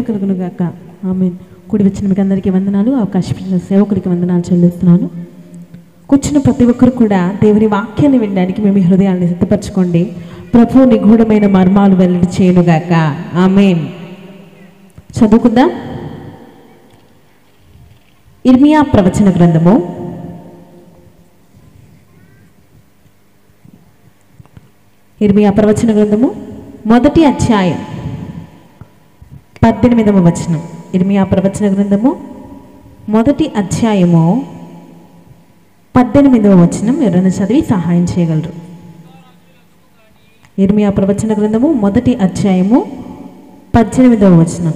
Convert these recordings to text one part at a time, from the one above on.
కలుగును గాక. ఆమేన్. కూడి వచ్చిన మీకు అందరికీ వందనాలు. అవకాశం ఇచ్చిన సేవకుడికి వందనాలు చెల్లిస్తున్నాను. కూర్చున్న ప్రతి ఒక్కరు కూడా దేవుని వాక్యాన్ని వినడానికి మేము హృదయాన్ని సిద్ధపరచుకోండి. ప్రభువు నిగూఢమైన మర్మాలు వెల్లడి చేయనుగాక. ఆమేన్. చదువుకుందాం. ఇర్మియా ప్రవచన గ్రంథము 1వ అధ్యాయం 18వ వచనం. ఇర్మియా ప్రవచన గ్రంథము 1వ అధ్యాయము 18వ వచనం ఎవరైనా చదివి సహాయం చేయగలరు? ఇర్మియా ప్రవచన గ్రంథము 1వ అధ్యాయము 18వ వచనం.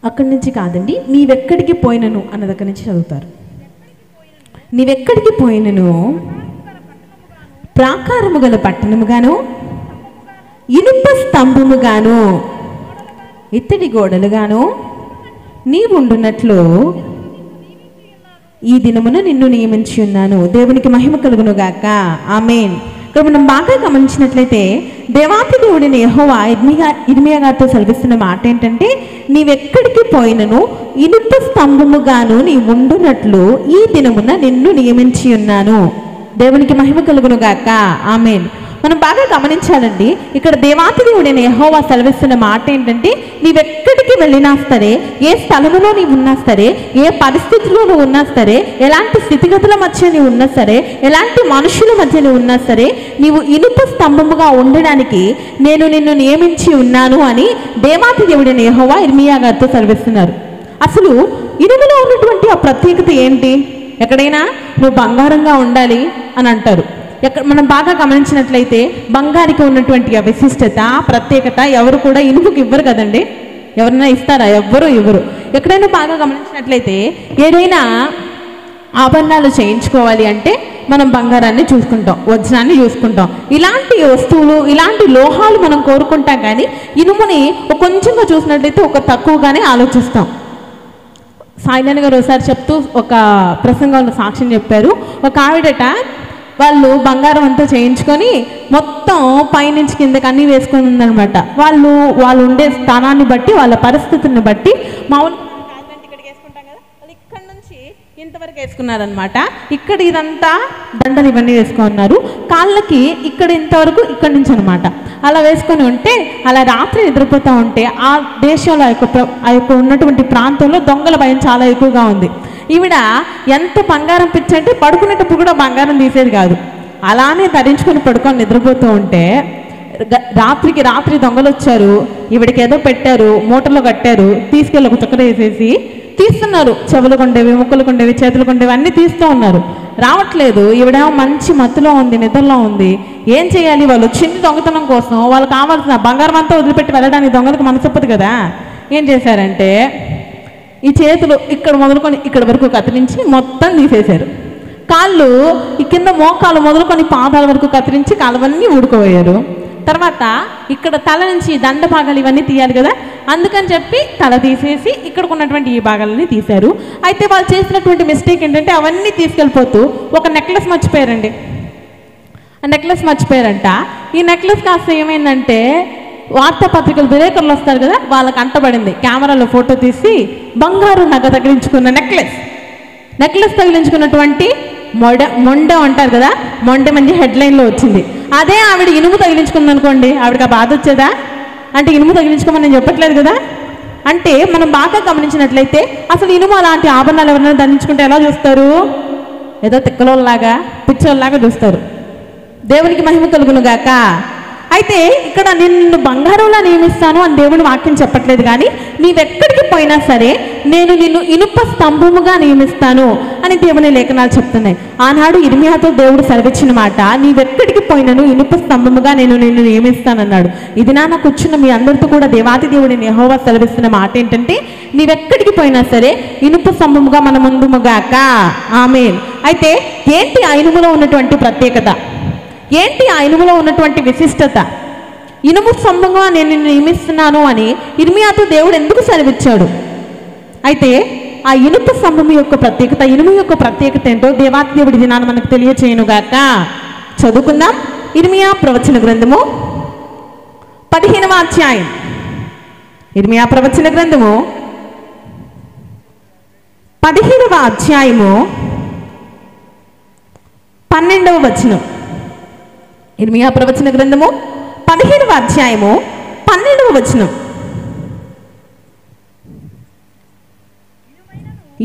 అక్కడి నుంచి కాదండి, నీవెక్కడికి పోయినను అన్న దగ్గర నుంచి చదువుతారు. నీవెక్కడికి పోయినను ప్రాకారము గల పట్టణముగాను ఇనుప స్తంభముగాను ఇత్తడి గోడలుగాను నీవుండునట్లు ఈ దినమున నిన్ను నియమించి ఉన్నాను. దేవునికి మహిమ కలుగును గాక. ఆమేన్. ఇక్కడ మనం బాగా గమనించినట్లయితే దేవాతి దేవుడిని యెహోవా ఇర్మియా గారితో సెలవిస్తున్న మాట ఏంటంటే, నీవెక్కడికి పోయినను ఇనుప స్తంభముగాను నీ ఉండునట్లు ఈ దినమున నిన్ను నియమించి ఉన్నాను. దేవునికి మహిమ కలుగును గాక. ఆమేన్. మనం బాగా గమనించాలండి, ఇక్కడ దేవాతి దేవుడైన యెహోవా సెలవిస్తున్న మాట ఏంటంటే, నీవెక్కడికి వెళ్ళినా సరే, ఏ స్థలంలో నీవు ఉన్నా సరే, ఏ పరిస్థితిలో నువ్వు ఉన్నా సరే, ఎలాంటి స్థితిగతుల మధ్య నీవు ఉన్నా సరే, ఎలాంటి మనుషుల మధ్య నువ్వు ఉన్నా సరే, నీవు ఇనుప స్తంభముగా ఉండడానికి నేను నిన్ను నియమించి ఉన్నాను అని దేవాతి దేవుడైన యెహోవా ఇర్మియా గారితో సెలవిస్తున్నారు. అసలు ఇనుములో ఉన్నటువంటి ఆ ప్రత్యేకత ఏంటి? ఎక్కడైనా నువ్వు బంగారంగా ఉండాలి అని అంటారు. మనం బాగా గమనించినట్లయితే బంగారికి ఉన్నటువంటి ఆ విశిష్టత, ప్రత్యేకత ఎవరు కూడా ఇనుముకి ఇవ్వరు కదండి. ఎవరైనా ఇస్తారా? ఎవ్వరు ఇవ్వరు. ఎక్కడైనా బాగా గమనించినట్లయితే ఏదైనా ఆభరణాలు చేయించుకోవాలి అంటే మనం బంగారాన్ని చూసుకుంటాం, వజ్రాన్ని చూసుకుంటాం. ఇలాంటి వస్తువులు, ఇలాంటి లోహాలు మనం కోరుకుంటాం. కానీ ఇనుముని కొంచెంగా చూసినట్లయితే ఒక తక్కువగానే ఆలోచిస్తాం. సాయినాని గారు ఒకసారి చెప్తూ ఒక ప్రసంగంలో సాక్ష్యం చెప్పారు. ఒక ఆవిడట వాళ్ళు బంగారం అంతా చేయించుకొని మొత్తం పైనుంచి కిందకి అన్నీ వేసుకొని ఉందనమాట. వాళ్ళు ఉండే స్థానాన్ని బట్టి, వాళ్ళ పరిస్థితిని బట్టి మామూలు ఇక్కడికి వేసుకుంటాం కదా, వాళ్ళు ఇక్కడ నుంచి ఇంతవరకు వేసుకున్నారనమాట. ఇక్కడ ఇదంతా దండలు ఇవన్నీ వేసుకున్నారు. కాళ్ళకి ఇక్కడ ఇంతవరకు ఇక్కడి నుంచి అనమాట. అలా వేసుకొని ఉంటే అలా రాత్రి నిద్రపోతూ ఉంటే ఆ దేశంలో ఆ యొక్క ఉన్నటువంటి ప్రాంతంలో దొంగల భయం చాలా ఎక్కువగా ఉంది. ఈవిడ ఎంత బంగారం పిచ్చి అంటే పడుకునేటప్పుడు కూడా బంగారం తీసేది కాదు. అలానే ధరించుకొని పడుకొని నిద్రపోతూ ఉంటే రాత్రి దొంగలు వచ్చారు. ఈవిడికి ఏదో పెట్టారు, మూటలో కట్టారు, తీసుకెళ్ళి ఒక చుక్కర వేసేసి తీస్తున్నారు. చెవులు కొండేవి, ముక్కలు కొండేవి, చేతులు కొండేవి అన్నీ తీస్తూ ఉన్నారు. రావట్లేదు. ఈవిడేమో మంచి మత్తులో ఉంది, నిద్రలో ఉంది. ఏం చేయాలి? వాళ్ళు చిన్న దొంగతనం కోసం వాళ్ళు కావాల్సిన బంగారం అంతా వదిలిపెట్టి వెళ్ళడానికి దొంగలకు మనసొప్పదు కదా. ఏం చేశారంటే ఈ చేతులు ఇక్కడ మొదలుకొని ఇక్కడ వరకు కత్తిరించి మొత్తం తీసేశారు. కాళ్ళు ఈ కింద మోకాలు మొదలుకొని పాదాల వరకు కత్తిరించి కాళ్ళవన్నీ ఊడుకోబోయారు. తర్వాత ఇక్కడ తల నుంచి దండ భాగాలు ఇవన్నీ తీయాలి కదా, అందుకని చెప్పి తల తీసేసి ఇక్కడికి ఉన్నటువంటి ఈ భాగాలన్నీ తీశారు. అయితే వాళ్ళు చేసినటువంటి మిస్టేక్ ఏంటంటే అవన్నీ తీసుకెళ్ళిపోతూ ఒక నెక్లెస్ మర్చిపోయారండి. ఆ నెక్లెస్ మర్చిపోయారంట. ఈ నెక్లెస్ కాస్త ఏమైందంటే వార్తాపత్రికలు విలేకరులు వస్తారు కదా, వాళ్ళకి అంటబడింది. కెమెరాలో ఫోటో తీసి బంగారు నగ తగిలించుకున్న నెక్లెస్ తగిలించుకున్నటువంటి మొండెం అంటారు కదా, మొండె మంచి హెడ్లైన్లో వచ్చింది. అదే ఆవిడ ఇనుము తగిలించుకుంది అనుకోండి, ఆవిడకి ఆ బాధ వచ్చేదా? అంటే ఇనుము తగిలించుకోమని నేను చెప్పట్లేదు కదా. అంటే మనం బాగా గమనించినట్లయితే అసలు ఇనుము అలాంటి ఆభరణాలు ఎవరైనా ధరించుకుంటే ఎలా చూస్తారు? ఏదో తిక్కలోలాగా, పిచ్చోళ్ళలాగా చూస్తారు. దేవునికి మహిమ కలుగును గాక. అయితే ఇక్కడ నిన్ను బంగారంలా నియమిస్తాను అని దేవుని వాక్యం చెప్పట్లేదు. కానీ నీవెక్కడికి పోయినా సరే నేను నిన్ను ఇనుప స్తంభముగా నియమిస్తాను అని దేవుని లేఖనాలు చెప్తున్నాయి. ఆనాడు ఇర్మియాతో దేవుడు సెలవిచ్చిన మాట, నీవెక్కడికి పోయినను ఇనుప స్తంభముగా నేను నిన్ను నియమిస్తానన్నాడు. ఇది నాకు కూర్చున్న మీ అందరితో కూడా దేవాతి దేవుడిని యెహోవా సెలవిస్తున్న మాట ఏంటంటే, నీవెక్కడికి పోయినా సరే ఇనుప స్తంభముగా మన ముందుముగాక. ఆమేన్. అయితే ఏంటి ఆ ఇనుములో ఉన్నటువంటి ప్రత్యేకత? ఏంటి ఆ ఇనుములో ఉన్నటువంటి విశిష్టత? ఇనుము స్తంభంగా నేను నిన్ను నియమిస్తున్నాను అని ఇర్మియాతో దేవుడు ఎందుకు సెలవిచ్చాడు? అయితే ఆ ఇనుప స్తంభం యొక్క ప్రత్యేకత, ఇనుము యొక్క ప్రత్యేకత ఏంటో దేవాతి దేవుడి దినాన్ని మనకు తెలియచేయనుగాక. చదువుకుందాం. ఇర్మియా ప్రవచన గ్రంథము అధ్యాయం ఇర్మియా ప్రవచన గ్రంథము 15వ అధ్యాయము 12వ వచనం. ఇర్మియా ప్రవచన గ్రంథము 15వ అధ్యాయము 12వ వచనం.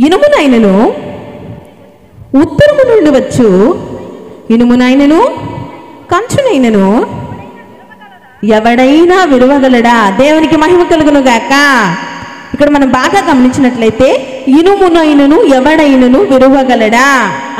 ఇనుమునైనను ఉత్తరము నుండి వచ్చు, ఇనుమునైనను కంచునైనను ఎవడైనా విరువగలడా? దేవునికి మహిమ కలుగును గాక. ఇక్కడ మనం బాగా గమనించినట్లయితే ఇనుమునైనను ఎవడైనను విరువగలడా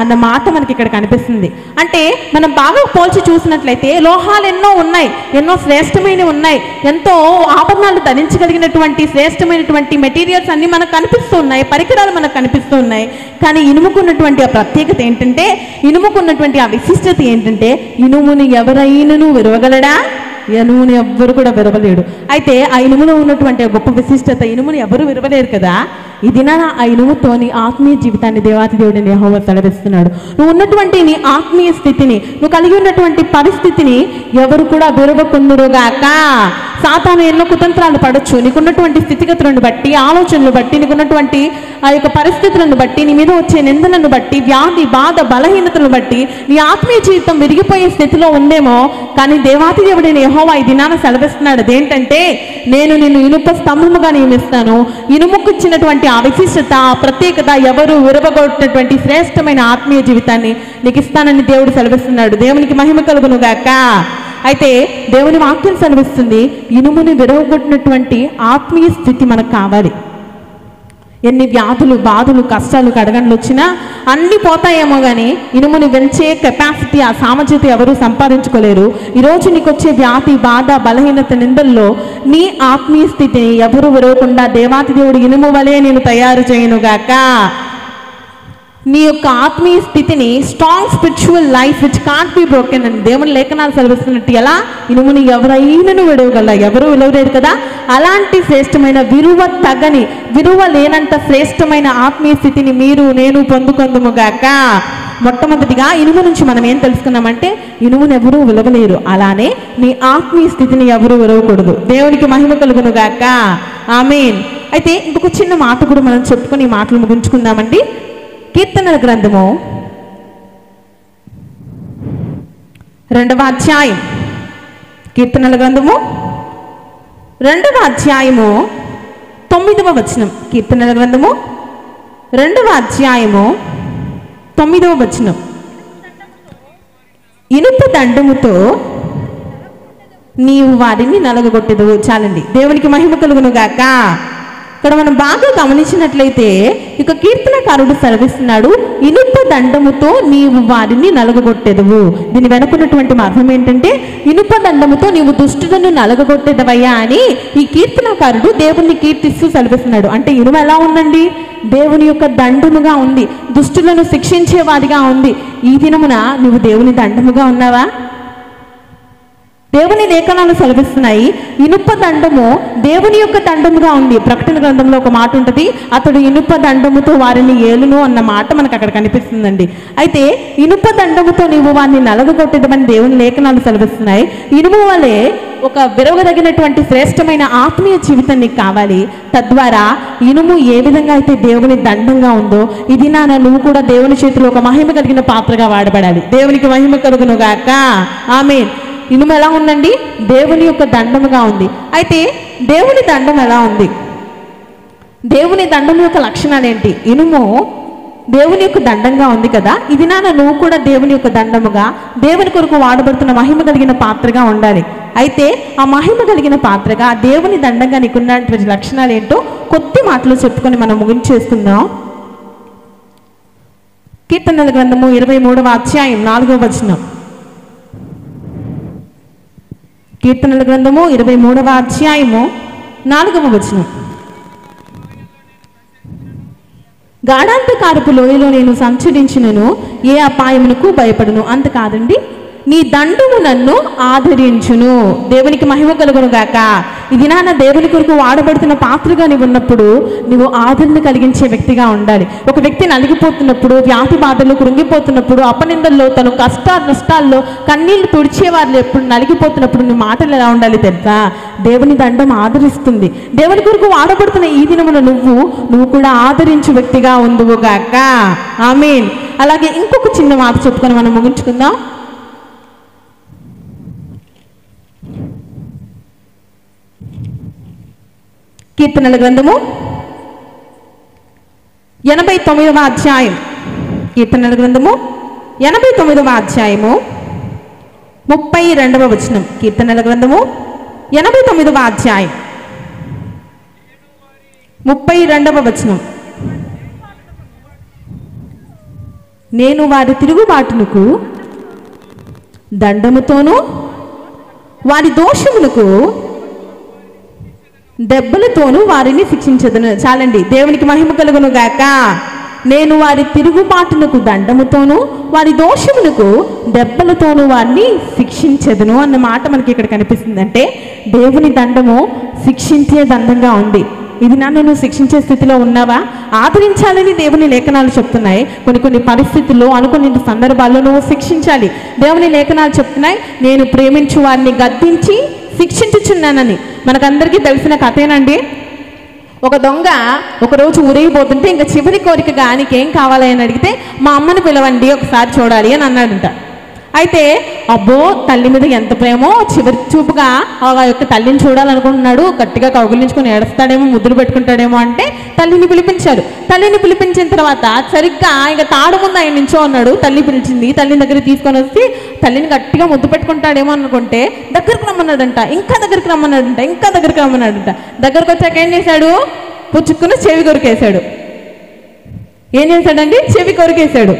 అన్న మాట మనకి ఇక్కడ కనిపిస్తుంది. అంటే మనం బాగా పోల్చి చూసినట్లయితే లోహాలు ఎన్నో ఉన్నాయి, ఎన్నో శ్రేష్టమైనవి ఉన్నాయి, ఎంతో ఆభరణాలు ధరించగలిగినటువంటి శ్రేష్టమైనటువంటి మెటీరియల్స్ అన్ని మనకు కనిపిస్తూ ఉన్నాయి, పరికరాలు మనకు కనిపిస్తూ ఉన్నాయి. కానీ ఇనుముకున్నటువంటి ఆ ప్రత్యేకత ఏంటంటే, ఇనుముకున్నటువంటి ఆ విశిష్టత ఏంటంటే, ఇనుముని ఎవరైనను విరువగలడా? ఇనుముని ఎవ్వరు కూడా విరవలేడు. అయితే ఆ ఇనుములో ఉన్నటువంటి గొప్ప విశిష్టత, ఇనుముని ఎవరు విరవలేరు కదా. ఇది నా ఆ ఇనుముతోని ఆత్మీయ జీవితాన్ని దేవాతి దేవుడిని యెహోవా సెలవిస్తున్నాడు. నువ్వు ఉన్నటువంటి నీ ఆత్మీయ స్థితిని, నువ్వు కలిగి ఉన్నటువంటి పరిస్థితిని ఎవరు కూడా విరవకుందురుగాక. సాతాను ఎన్నో కుతంత్రాలు పడచ్చు, నీకున్నటువంటి స్థితిగతులను బట్టి, ఆలోచనలు బట్టి, నీకున్నటువంటి ఆ యొక్క పరిస్థితులను బట్టి, నీ మీద వచ్చే నిందలను బట్టి, వ్యాధి బాధ బలహీనతలను బట్టి నీ ఆత్మీయ జీవితం విరిగిపోయే స్థితిలో ఉందేమో. కానీ దేవాతి దేవుడైన యెహోవా ఈ దినాన సెలవిస్తున్నాడు. అదేంటంటే, నేను నిన్ను ఇనుప స్తంభముగా నియమిస్తాను. ఇనుముకు ఇచ్చినటువంటి ఆ విశిష్టత, ఆ ప్రత్యేకత, ఎవరు విరవగొట్టినటువంటి శ్రేష్టమైన ఆత్మీయ జీవితాన్ని నీకు ఇస్తానని దేవుడు సెలవిస్తున్నాడు. దేవునికి మహిమ కలుగును గాక. అయితే దేవుని వాక్యం సెలవిస్తుంది, ఇనుముని విరవగొట్టినటువంటి ఆత్మీయ స్థితి మనకు కావాలి. ఎన్ని వ్యాధులు బాధలు కష్టాలు కడగండ్లు వచ్చినా అన్నీ పోతాయేమో కానీ ఇనుముని వెంచే కెపాసిటీ, ఆ సామర్థ్యత ఎవరు సంపాదించుకోలేరు. ఈరోజు నీకు వచ్చే వ్యాధి బాధ బలహీనత నిందల్లో నీ ఆత్మీయ స్థితిని ఎవరు విరవకుండా దేవాతి దేవుడు ఇనుము వలె నేను తయారు చేయనుగాక. నీ యొక్క ఆత్మీయ స్థితిని strong spiritual life which can't be broken అని దేవుని లేఖనాలు సెలవిస్తున్నట్టు, ఎలా ఇనుముని ఎవరైనను విడవగల, ఎవరు విలువలేరు కదా. అలాంటి శ్రేష్టమైన విలువ తగని, విలువ లేనంత శ్రేష్టమైన ఆత్మీయ స్థితిని మీరు నేను పొందుకొందుముగాక. మొట్టమొదటిగా ఇనుము నుంచి మనం ఏం తెలుసుకున్నామంటే, ఇనుమును ఎవరూ విలువలేరు, అలానే నీ ఆత్మీయ స్థితిని ఎవరు విలువకూడదు. దేవునికి మహిమ కలుగునుగాక. ఆమేన్. అయితే ఇంకొక చిన్న మాట కూడా మనం చెప్పుకొని ఈ మాటలు ముగించుకుందామండి. కీర్తనల గ్రంథము 2వ అధ్యాయం, కీర్తనల గ్రంథము 2వ అధ్యాయము 9వ వచనం. కీర్తనల గ్రంథము 2వ అధ్యాయము 9వ వచనం. ఇనుప దండముతో నీవు వారిని నలగగొట్టెదవు. చాలండి. దేవునికి మహిమ కలుగును గాక. ఇక్కడ మనం బాగా గమనించినట్లయితే ఇక కీర్తనకారుడు సెలవిస్తున్నాడు, ఇనుప దండముతో నీవు వారిని నలగగొట్టెదవు. దీని వెనుకున్నటువంటి అర్థం ఏంటంటే, ఇనుప దండముతో నీవు దుష్టులను నలగగొట్టెదవయ్యా అని ఈ కీర్తనకారుడు దేవుణ్ణి కీర్తిస్తూ సెలవిస్తున్నాడు. అంటే ఇనుము ఎలా ఉందండి? దేవుని యొక్క దండముగా ఉంది, దుష్టులను శిక్షించేవాడిగా ఉంది. ఈ దినమున నువ్వు దేవుని దండముగా ఉన్నావా? దేవుని లేఖనాలు సెలవిస్తున్నాయి, ఇనుప దండము దేవుని యొక్క దండముగా ఉంది. ప్రకటన గ్రంథంలో ఒక మాట ఉంటుంది, అతడు ఇనుప దండముతో వారిని ఏలును అన్న మాట మనకు అక్కడ కనిపిస్తుందండి. అయితే ఇనుప దండముతో నీవు వారిని నలగగొట్టేదమని దేవుని లేఖనాలు సెలవిస్తున్నాయి. ఇనుము వలె ఒక విరవదగినటువంటి శ్రేష్టమైన ఆత్మీయ జీవితం నీకు కావాలి. తద్వారా ఇనుము ఏ విధంగా అయితే దేవుని దండంగా ఉందో, ఇది నువ్వు కూడా దేవుని చేతిలో ఒక మహిమ కలిగిన పాత్రగా వాడబడాలి. దేవునికి మహిమ కలుగునుగాక. ఆమేన్. ఇనుము ఎలా ఉందండి? దేవుని యొక్క దండముగా ఉంది. అయితే దేవుని దండం ఎలా ఉంది? దేవుని దండం యొక్క లక్షణాలు ఏంటి? ఇనుము దేవుని యొక్క దండంగా ఉంది కదా. ఇది నువ్వు కూడా దేవుని యొక్క దండముగా, దేవుని కొరకు వాడబడుతున్న మహిమ కలిగిన పాత్రగా ఉండాలి. అయితే ఆ మహిమ కలిగిన పాత్రగా, దేవుని దండంగా నీకున్నటువంటి లక్షణాలు ఏంటో కొద్ది మాటలు చెప్పుకొని మనం ముగించేసుకుందాం. కీర్తనల గ్రంథము 23వ అధ్యాయం 4వ వచనం. కీర్తనల గ్రంథము 23వ అధ్యాయము 4వ వచనం. గాఢాంధకారపు లోయలో నేను సంచరించినను ఏ అపాయమునకు భయపడును. అంతకాదండి, నీ దండము నన్ను ఆదరించును. దేవునికి మహిమ కలుగును గాక. ఇది నాన్న దేవుని కొరకు వాడబడుతున్న పాత్రగా నీవు ఉన్నప్పుడు నువ్వు ఆదరణ కలిగించే వ్యక్తిగా ఉండాలి. ఒక వ్యక్తి నలిగిపోతున్నప్పుడు, వ్యాధి బాధల్లో కృంగిపోతున్నప్పుడు, అపనిందల్లో, తను నష్టాల్లో కన్నీళ్లు తుడిచేవారు ఎప్పుడు నలిగిపోతున్నప్పుడు నీ మాటలు ఎలా ఉండాలి తెలుసా? దేవుని దండం ఆదరిస్తుంది. దేవుని కొరకు వాడబడుతున్న ఈ దినమున నువ్వు కూడా ఆదరించు వ్యక్తిగా ఉందువు గాక. ఆమేన్. అలాగే ఇంకొక చిన్న మాట చెప్పుకొని మనం ముగించుకుందాం. కీర్తనల గ్రంథము 89వ అధ్యాయం. కీర్తనల గ్రంథము 89వ అధ్యాయము 32వ వచనం. కీర్తనల గ్రంథము 89వ అధ్యాయం 32వ వచనం. నేను వారి తిరుగుబాటునకు దండముతోనూ వారి దోషములకు దెబ్బలతోనూ వారిని శిక్షించదును. చాలండి. దేవునికి మహిమ కలుగును గాక. నేను వారి తిరుగుబాటునకు దండముతోనూ వారి దోషములకు దెబ్బలతోనూ వారిని శిక్షించదును అన్న మాట మనకి ఇక్కడ కనిపిస్తుంది. అంటే దేవుని దండము శిక్షించే దండంగా ఉంది. ఇది నన్ను నువ్వు శిక్షించే స్థితిలో ఉన్నావా? ఆదరించాలని దేవుని లేఖనాలు చెప్తున్నాయి. కొన్ని పరిస్థితుల్లో, అనుకునే సందర్భాల్లో నువ్వు శిక్షించాలి. దేవుని లేఖనాలు చెప్తున్నాయి, నేను ప్రేమించు వారిని గద్దించి శిక్షించుచున్నానని. మనకందరికీ తెలిసిన కథేనండి. ఒక దొంగ ఒకరోజు ఊరేగిపోతుంటే ఇంకా చివరి కోరికగా నీకేం కావాలి అని అడిగితే, మా అమ్మని పిలవండి ఒకసారి చూడాలి అని అన్నాడంట. అయితే అబ్బో తల్లి మీద ఎంత ప్రేమో, చివరి చూపుగా ఆ యొక్క తల్లిని చూడాలనుకుంటున్నాడు. గట్టిగా కౌగిలించుకొని ఏడుస్తాడేమో, ముద్దులు పెట్టుకుంటాడేమో అంటే తల్లిని పిలిపించారు. తల్లిని పిలిపించిన తర్వాత సరిగ్గా ఇంకా తాడు ముందు ఆయన నించో ఉన్నాడు. తల్లి పిలిచింది. తల్లిని దగ్గర తీసుకొని వచ్చి తల్లిని గట్టిగా ముద్దు పెట్టుకుంటాడేమో అనుకుంటే దగ్గరకు రమ్మన్నాడంట. ఇంకా దగ్గరికి రమ్మన్నాడంట. దగ్గరకు వచ్చాక ఏం చేశాడు? పుచ్చుకుని చెవి కొరికేశాడు. ఏం చేశాడండి? చెవి కొరికేశాడు.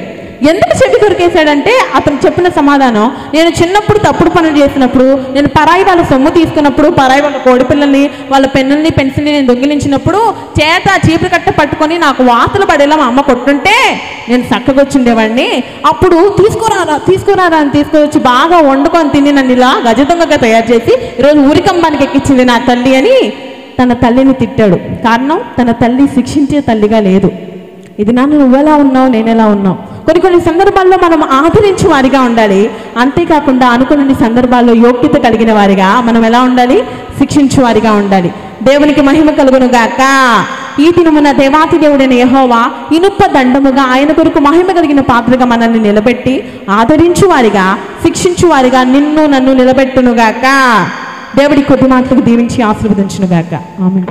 ఎందుకు చెవి కొరికేశాడంటే అతను చెప్పిన సమాధానం, నేను చిన్నప్పుడు తప్పుడు పనులు చేసినప్పుడు, నేను పరాయి వాళ్ళ సొమ్ము తీసుకున్నప్పుడు, పరాయి వాళ్ళ కోడిపిల్లల్ని, వాళ్ళ పెన్నుల్ని, పెన్సిల్ని నేను దొంగిలించినప్పుడు చేత చీపురు కట్ట పట్టుకొని నాకు వాతలు పడేలా మా అమ్మ కొట్టుంటే నేను చక్కగొచ్చుండేవాడిని. అప్పుడు తీసుకురారా అని తీసుకొచ్చి బాగా వండుకొని తిని నన్ను ఇలా గజదొంగగా తయారు చేసి ఈరోజు ఊరికంబానికి ఎక్కించింది నా తల్లి అని తన తల్లిని తిట్టాడు. కారణం, తన తల్లి శిక్షించే తల్లిగా లేదు. ఇది నాన్న నువ్వెలా ఉన్నావు, నేనెలా ఉన్నావు. కొన్ని సందర్భాల్లో మనం ఆదరించే వారిగా ఉండాలి. అంతేకాకుండా అనుకున్న సందర్భాల్లో యోగ్యత కలిగిన వారిగా మనం ఎలా ఉండాలి? శిక్షించే వారిగా ఉండాలి. దేవునికి మహిమ కలుగును గాక. ఈ దినమున దేవాతి దేవుడైన యెహోవా ఇనుప దండముగా ఆయన కొరకు మహిమ కలిగిన పాత్రగా మనల్ని నిలబెట్టి ఆదరించు వారిగా, శిక్షించు వారిగా నిన్ను నన్ను నిలబెట్టును గాక. దేవుడి కొద్ది మాటలకు దీవించి ఆశీర్వదించును గాక. ఆమేన్.